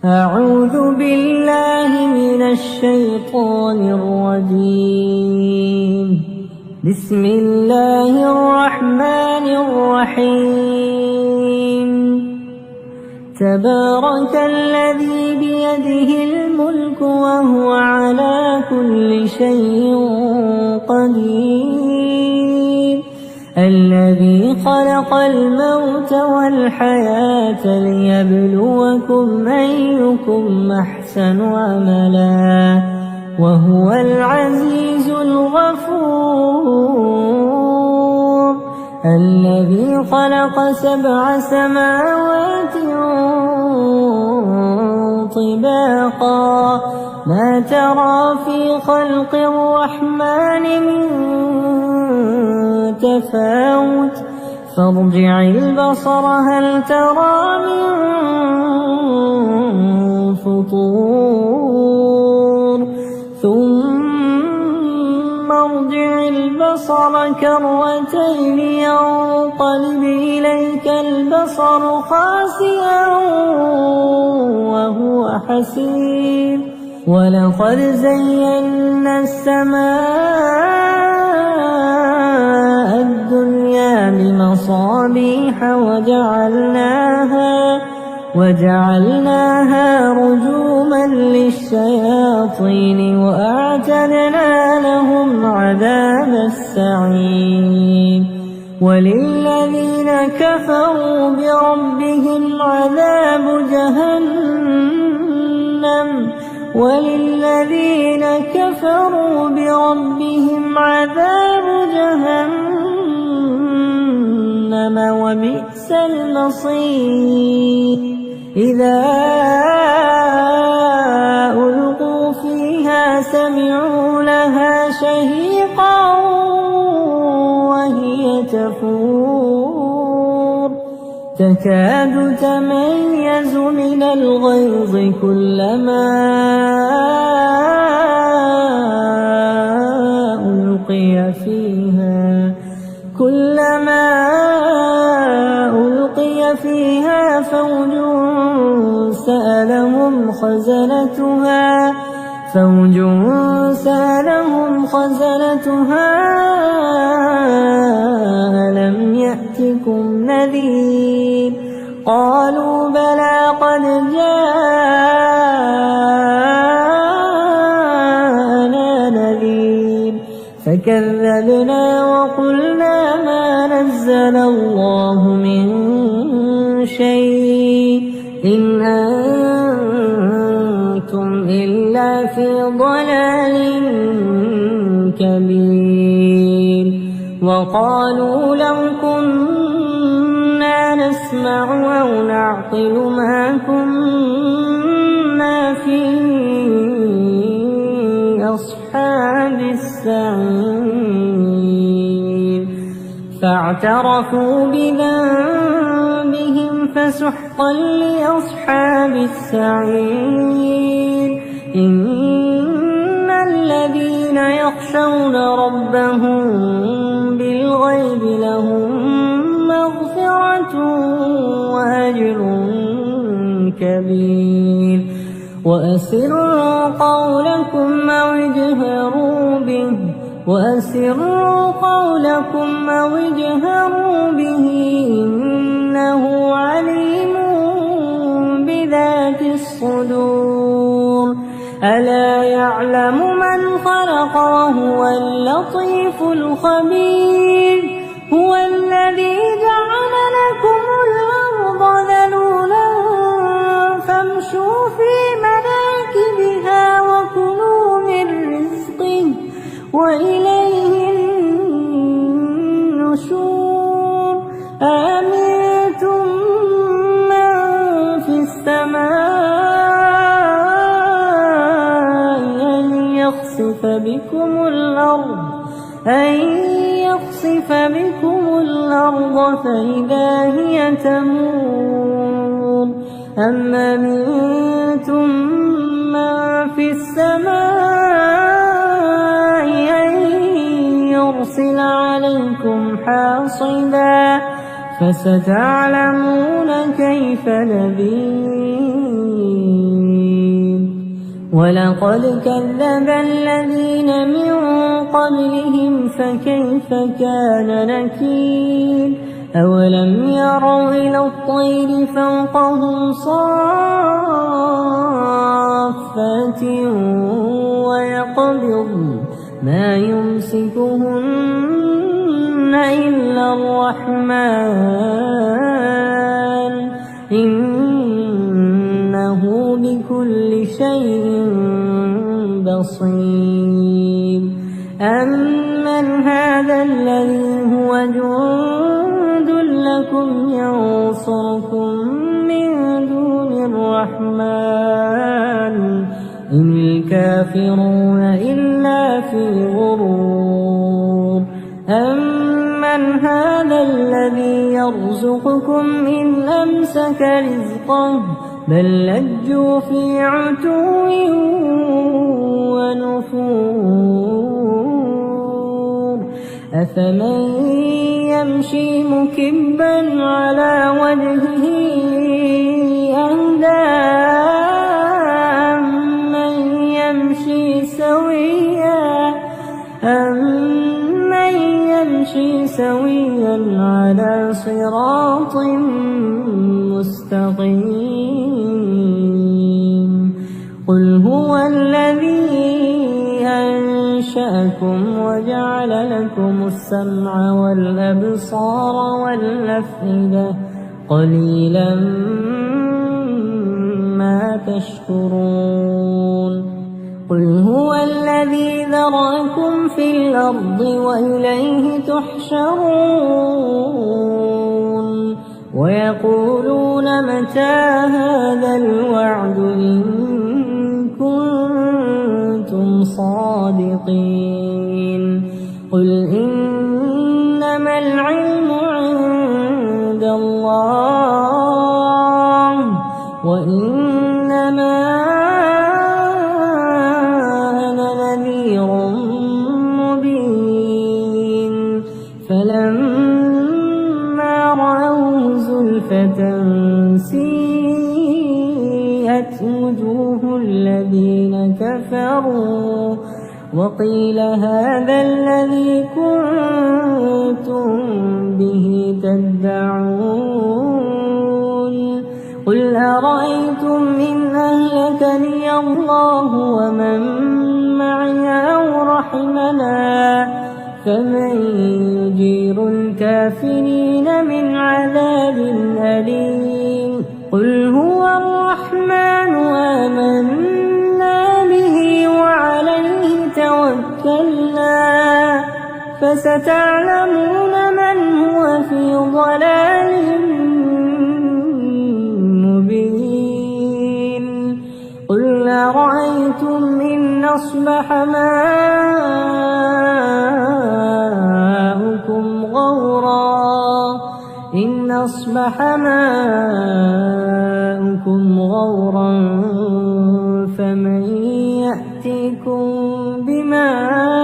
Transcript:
أعوذ بالله من الشيطان الرجيم. بسم الله الرحمن الرحيم. تبارك الذي بيده الملك وهو على كل شيء قدير. الذي خلق الموت والحياة ليبلوكم أيكم أحسن عملا وهو العزيز الغفور. الذي خلق 7 سماوات طباقا ما ترى في خلق الرحمن من تفاوت فارجع البصر هل ترى من فطور ثم ارجع البصر كرتين ينقلب إليك البصر خاسئا وهو حسير. ولقد زينا السماء الدنيا بمصابيح وجعلناها رجوما للشياطين وأعتدنا لهم عذاب السعير. وللذين كفروا بربهم عذاب جهنم وبئس المصير. إذا ألقوا فيها سمعوا لها شهيقا وهي تفور تكاد تميز من الغيظ كلما ألقي فيها فوج سألهم خزنتها ألم يأتكم نذير قالوا بلى قد جاءنا نذير فكذبنا وقلنا ما نزل الله من شيء إن أنتم إلا في ضلال كبير. وقالوا لو كنا نسمع أو نعقل ما كنا في أصحاب السعير. فاعترفوا بذنبهم فسحقا لأصحاب السعير. إن الذين يخشون ربهم بالغيب لهم مغفرة وأجر كبير. وأسروا قولكم أو اجهروا به إنه عليم بذات الصدور. ألا يعلم من خلق وهو اللطيف الخبير. هو الذي جعل لكم الأرض ذلولا فامشوا في مناكبها وكلوا من رزقه وإليه النشور. أأمنتم من في السماء أن يخسف بكم الأرض فإذا هي تمور. أم أمنتم من في السماء أن يرسل عليكم حاصبا فستعلمون كيف نذير. ولقد كذب الذين من قبلهم فكيف كان نكير أولم يروا إلى الطير فوقهم صافات ويقبضن ما يمسكهن إلا الرحمن إنه بكل شيء بصير أمن هذا الذي هو جند لكم ينصركم من دون الرحمن إن الكافرون إلا في غرور أمن هذا الذي يرزقكم إن أمسك رزقه بل لجوا في عتو ونفور أفمن يمشي مكبا على وجهه أهدى أمن يمشي سويا على صراط مستقيم قل هو الذي أنشأكم وجعل لكم السمع والأبصار والأفئدة قليلا ما تشكرون قل هو الذي ذرأكم في الأرض وإليه تحشرون ويقولون متى هذا الوعد إن كنتم صادقين قل إنما العلم عند الله وإنما أنا نذير مبين فلما رأوه زلفة سيئت وجوه الذين كفروا وقيل هذا الذي كنتم به تدعون قل أرأيتم إن أهلكني الله ومن معي أو رحمنا فمن يجير الكافرين من عذاب أليم قل هو الرحمن آمنا به وعليه توكلنا فستعلمون من هو في ضلال مبين قل أرأيتم إن أصبح ماؤكم غورا فمن يأتيكم بماء